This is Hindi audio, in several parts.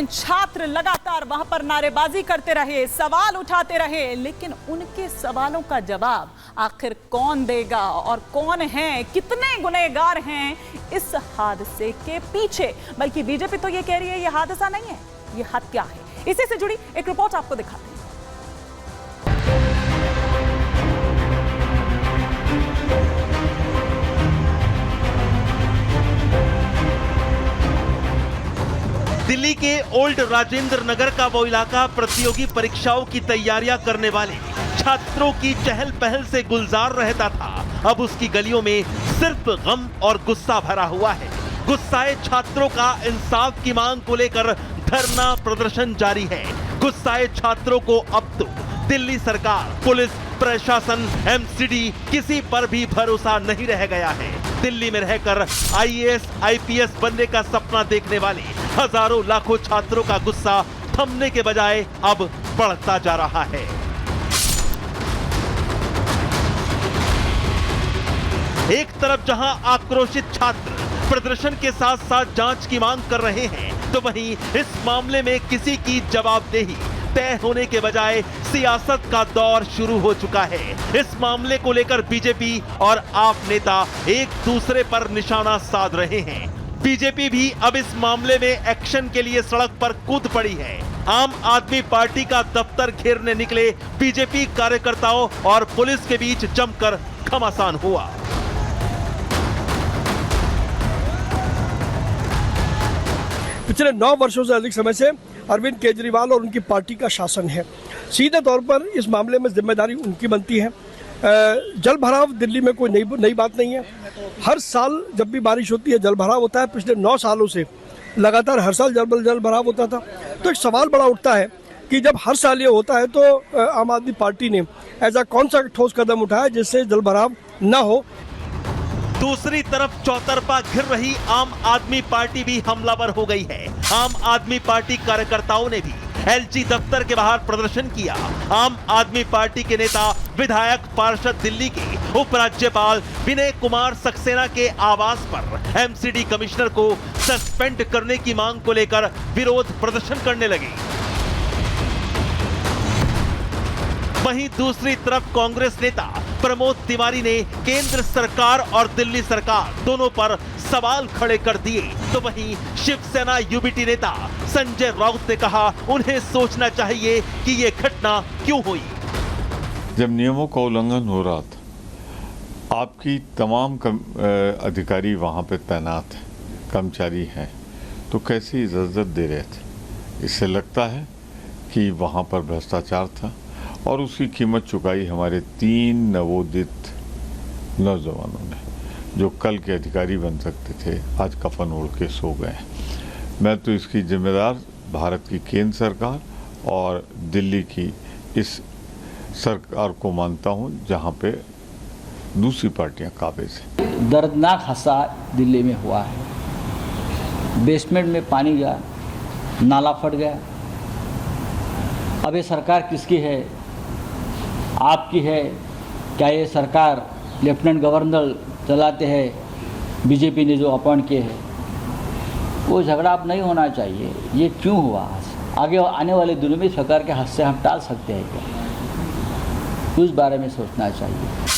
लेकिन छात्र लगातार वहां पर नारेबाजी करते रहे, सवाल उठाते रहे। लेकिन उनके सवालों का जवाब आखिर कौन देगा और कौन है, कितने गुनहगार हैं इस हादसे के पीछे? बल्कि बीजेपी तो ये कह रही है ये हादसा नहीं है, ये हत्या है। इसी से जुड़ी एक रिपोर्ट आपको दिखाते हैं। दिल्ली के ओल्ड राजेंद्र नगर का वो इलाका प्रतियोगी परीक्षाओं की तैयारियां करने वाले छात्रों की चहल पहल से गुलजार रहता था। अब उसकी गलियों में सिर्फ गम और गुस्सा भरा हुआ है। गुस्साए छात्रों का इंसाफ की मांग को लेकर धरना प्रदर्शन जारी है। गुस्साए छात्रों को अब तो दिल्ली सरकार, पुलिस प्रशासन, एमसीडी किसी पर भी भरोसा नहीं रह गया है। दिल्ली में रहकर आईएएस, आईपीएस बनने का सपना देखने वाले हजारों लाखों छात्रों का गुस्सा थमने के बजाय अब बढ़ता जा रहा है। एक तरफ जहां आक्रोशित छात्र प्रदर्शन के साथ साथ जांच की मांग कर रहे हैं, तो वहीं इस मामले में किसी की जवाबदेही तय होने के बजाय सियासत का दौर शुरू हो चुका है। इस मामले को लेकर बीजेपी और आप नेता एक दूसरे पर निशाना साध रहे हैं। बीजेपी भी अब इस मामले में एक्शन के लिए सड़क पर कूद पड़ी है। आम आदमी पार्टी का दफ्तर घेरने निकले बीजेपी कार्यकर्ताओं और पुलिस के बीच जमकर घमासान हुआ। पिछले 9 वर्षों से अधिक समय से अरविंद केजरीवाल और उनकी पार्टी का शासन है। सीधे तौर पर इस मामले में जिम्मेदारी उनकी बनती है। जल भराव दिल्ली में कोई नई बात नहीं है। हर साल जब भी बारिश होती है जल भराव होता है। पिछले 9 सालों से लगातार हर साल जल भराव होता था। तो एक सवाल बड़ा उठता है कि जब हर साल ये होता है तो आम आदमी पार्टी ने ऐसा कौन सा ठोस कदम उठाया जिससे जल भराव न हो। दूसरी तरफ चौतरफा घिर रही आम आदमी पार्टी भी हमलावर हो गई है। आम आदमी पार्टी कार्यकर्ताओं ने भी एलजी दफ्तर के बाहर प्रदर्शन किया। आम आदमी पार्टी के नेता, विधायक, पार्षद दिल्ली के उपराज्यपाल विनय कुमार सक्सेना के आवास पर एमसीडी कमिश्नर को सस्पेंड करने की मांग को लेकर विरोध प्रदर्शन करने लगे। वहीं दूसरी तरफ कांग्रेस नेता प्रमोद तिवारी ने केंद्र सरकार और दिल्ली सरकार दोनों पर सवाल खड़े कर दिए। तो वहीं शिवसेना यूबीटी नेता संजय राउत ने कहा उन्हें सोचना चाहिए कि ये घटना क्यों हुई। जब नियमों का उल्लंघन हो रहा था, आपकी तमाम अधिकारी वहां पे तैनात हैं, कर्मचारी हैं, तो कैसी इजाजत दे रहे थे? इससे लगता है कि वहां पर भ्रष्टाचार था और उसकी कीमत चुकाई हमारे 3 नवोदित नौजवानों ने, जो कल के अधिकारी बन सकते थे, आज कफन ओढ़ के सो गए। मैं तो इसकी जिम्मेदार भारत की केंद्र सरकार और दिल्ली की इस सरकार को मानता हूं, जहां पे दूसरी पार्टियां काबिज हैं। दर्दनाक हादसा दिल्ली में हुआ है। बेसमेंट में पानी गया, नाला फट गया। अब ये सरकार किसकी है? आपकी है? क्या ये सरकार लेफ्टिनेंट गवर्नर चलाते हैं बीजेपी ने जो अपॉइंट किए हैं? वो झगड़ा अब नहीं होना चाहिए। ये क्यों हुआ? आगे आने वाले दिनों में सरकार के हाथ से हम टाल सकते हैं क्या? उस बारे में सोचना चाहिए।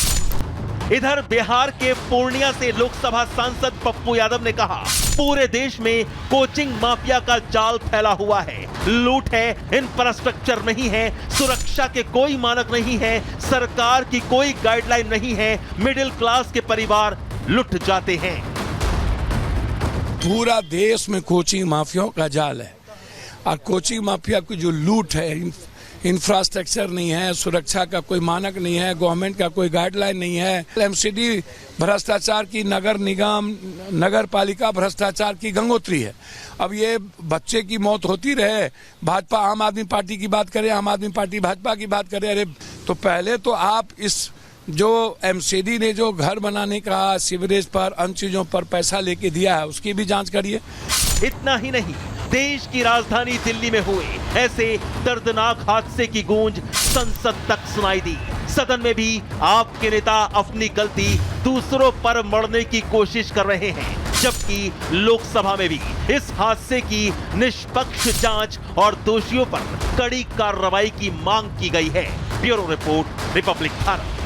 इधर बिहार के पूर्णिया से लोकसभा सांसद पप्पू यादव ने कहा पूरे देश में कोचिंग माफिया का जाल फैला हुआ है। लूट है, इंफ्रास्ट्रक्चर नहीं है, सुरक्षा के कोई मानक नहीं है, सरकार की कोई गाइडलाइन नहीं है, मिडिल क्लास के परिवार लुट जाते हैं। पूरा देश में कोचिंग माफियाओं का जाल है और कोचिंग माफिया की जो लूट है, इंफ्रास्ट्रक्चर नहीं है, सुरक्षा का कोई मानक नहीं है, गवर्नमेंट का कोई गाइडलाइन नहीं है, एमसीडी भ्रष्टाचार की, नगर निगम, नगर पालिका भ्रष्टाचार की गंगोत्री है। अब ये बच्चे की मौत होती रहे, भाजपा आम आदमी पार्टी की बात करे, आम आदमी पार्टी भाजपा की बात करे। अरे तो पहले तो आप इस जो एमसीडी ने जो घर बनाने का, सीवरेज पर, अन्य चीजों पर पैसा लेके दिया है, उसकी भी जांच करिए। इतना ही नहीं, देश की राजधानी दिल्ली में हुए ऐसे दर्दनाक हादसे की गूंज संसद तक सुनाई दी। सदन में भी आपके नेता अपनी गलती दूसरों पर मढ़ने की कोशिश कर रहे हैं। जबकि लोकसभा में भी इस हादसे की निष्पक्ष जांच और दोषियों पर कड़ी कार्रवाई की मांग की गई है। Bureau report, Republic Bharat.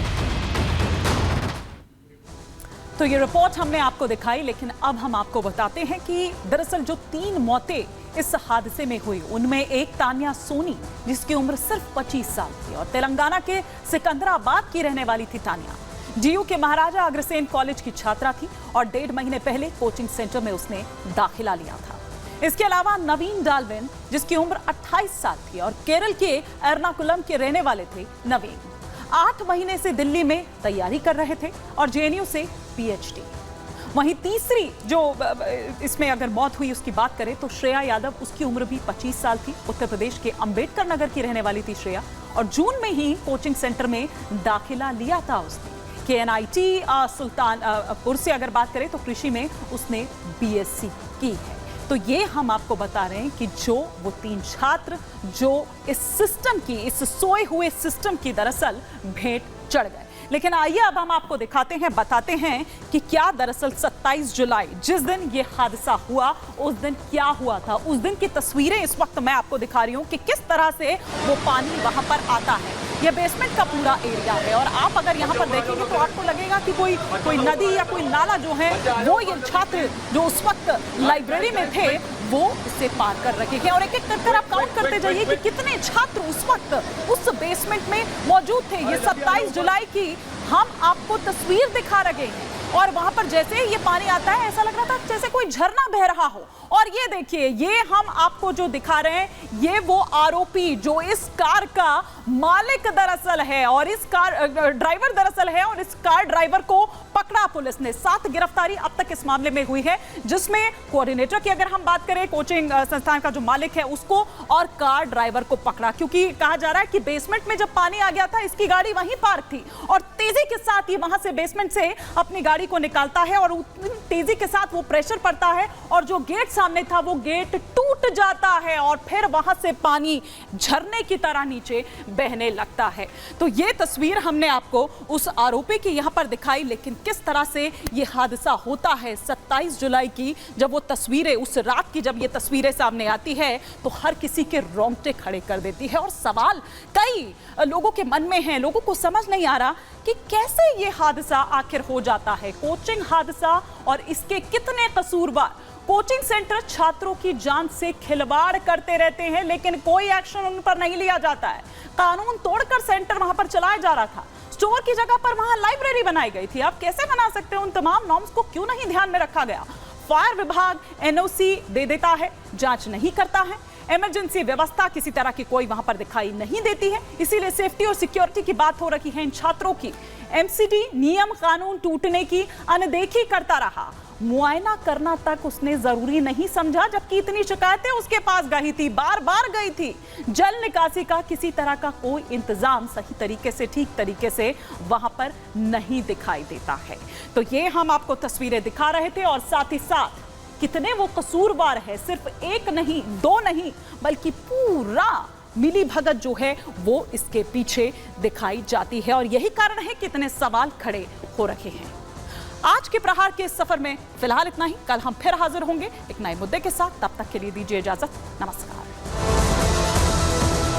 तो ये रिपोर्ट हमने आपको दिखाई, लेकिन अब हम आपको बताते हैं कि दरअसल जो 3 मौतें इस हादसे में हुई, उनमें एक तान्या सोनी, जिसकी उम्र सिर्फ 25 साल थी और तेलंगाना के सिकंदराबाद की रहने वाली थी। तान्या डीयू के महाराजा अग्रसेन कॉलेज की छात्रा थी और 1.5 महीने पहले कोचिंग सेंटर में उसने दाखिला लिया था। इसके अलावा नवीन डाल्विन, जिसकी उम्र 28 साल थी और केरल के एर्नाकुलम के रहने वाले थे। नवीन 8 महीने से दिल्ली में तैयारी कर रहे थे और जेएनयू से पीएचडी। वहीं तीसरी जो इसमें अगर मौत हुई उसकी बात करें तो श्रेया यादव, उसकी उम्र भी 25 साल थी। उत्तर प्रदेश के अंबेडकर नगर की रहने वाली थी श्रेया और जून में ही कोचिंग सेंटर में दाखिला लिया था उसने। KNIT सुल्तानपुर से अगर बात करें तो कृषि में उसने BSc की है। तो ये हम आपको बता रहे हैं कि जो वो 3 छात्र जो इस सिस्टम की, इस सोए हुए सिस्टम की दरअसल भेंट चढ़ गए। लेकिन आइए अब हम आपको दिखाते हैं, बताते हैं कि क्या दरअसल 27 जुलाई जिस दिन ये हादसा हुआ उस दिन क्या हुआ था। उस दिन की तस्वीरें इस वक्त मैं आपको दिखा रही हूं कि किस तरह से वो पानी वहां पर आता है। ये बेसमेंट का पूरा एरिया है और आप अगर यहाँ पर देखेंगे तो आपको लगेगा कि कोई नदी या कोई नाला जो है वो ये छात्र जो उस वक्त लाइब्रेरी में थे वो इसे पार कर रहे हैं। और एक एक कर आप काउंट करते जाइए कि कितने छात्र उस वक्त उस बेसमेंट में मौजूद थे। ये 27 जुलाई की हम आपको तस्वीर दिखा रहे हैं और वहां पर जैसे ही ये पानी आता है ऐसा लग रहा था जैसे कोई झरना बह रहा हो। और ये देखिए, ये हम आपको जो दिखा रहे हैं ये वो आरोपी जो इस कार का मालिक दरअसल है और इस कार ड्राइवर दरअसल है और इस कार ड्राइवर को पकड़ा पुलिस ने। 7 गिरफ्तारी अब तक इस मामले में हुई है, जिसमें कोऑर्डिनेटर की अगर हम बात करें, कोचिंग संस्थान का जो मालिक है उसको और कार ड्राइवर को पकड़ा, क्योंकि कहा जा रहा है कि बेसमेंट में जब पानी आ गया था इसकी गाड़ी वहीं पार्क थी और तेजी के साथ ही वहां से बेसमेंट से अपनी गाड़ी को निकालता है और तेजी के साथ वो प्रेशर पड़ता है और जो गेट सामने था वो गेट टूट जाता है और फिर वहां से पानी झरने की तरह नीचे बहने लगता है। तो ये तस्वीर हमने आपको उस आरोपी की यहां पर दिखाई, लेकिन किस तरह से ये हादसा होता है 27 जुलाई की जब वो तस्वीरें, उस रात की जब ये तस्वीरें सामने आती है तो हर किसी के रोंगटे खड़े कर देती है। और सवाल कई लोगों के मन में है, लोगों को समझ नहीं आ रहा कि कैसे ये हादसा आखिर हो जाता है। कोचिंग हादसा और इसके कितने कसूरवार। कोचिंग सेंटर छात्रों की जान से खिलवाड़ करते रहते हैं लेकिन कोई एक्शन उन पर नहीं लिया जाता है। कानून तोड़कर सेंटर वहां पर चलाया जा रहा था। स्टोर की जगह पर वहां लाइब्रेरी बनाई गई थी। आप कैसे बना सकते हैं? उन तमाम नॉर्म्स को क्यों नहीं ध्यान में रखा गया? फायर विभाग NOC दे देता है, जांच नहीं करता है। इमरजेंसी व्यवस्था किसी तरह की कोई वहां पर दिखाई नहीं देती है। इसीलिए सेफ्टी और सिक्योरिटी की बात हो रही है इन छात्रों की। MCD नियम कानून टूटने की अनदेखी करता रहा। मुआयना करना तक उसने जरूरी नहीं समझा, जबकि इतनी शिकायतें उसके पास गई थी, बार बार गई थी। जल निकासी का किसी तरह का कोई इंतजाम सही तरीके से, ठीक तरीके से वहां पर नहीं दिखाई देता है। तो ये हम आपको तस्वीरें दिखा रहे थे और साथ ही साथ कितने वो कसूरवार है, सिर्फ एक नहीं, 2 नहीं, बल्कि पूरा मिली भगत जो है वो इसके पीछे दिखाई जाती है। और यही कारण है कि इतने सवाल खड़े हो रहे हैं। आज के प्रहार के इस सफर में फिलहाल इतना ही। कल हम फिर हाजिर होंगे एक नए मुद्दे के साथ। तब तक के लिए दीजिए इजाजत। नमस्कार।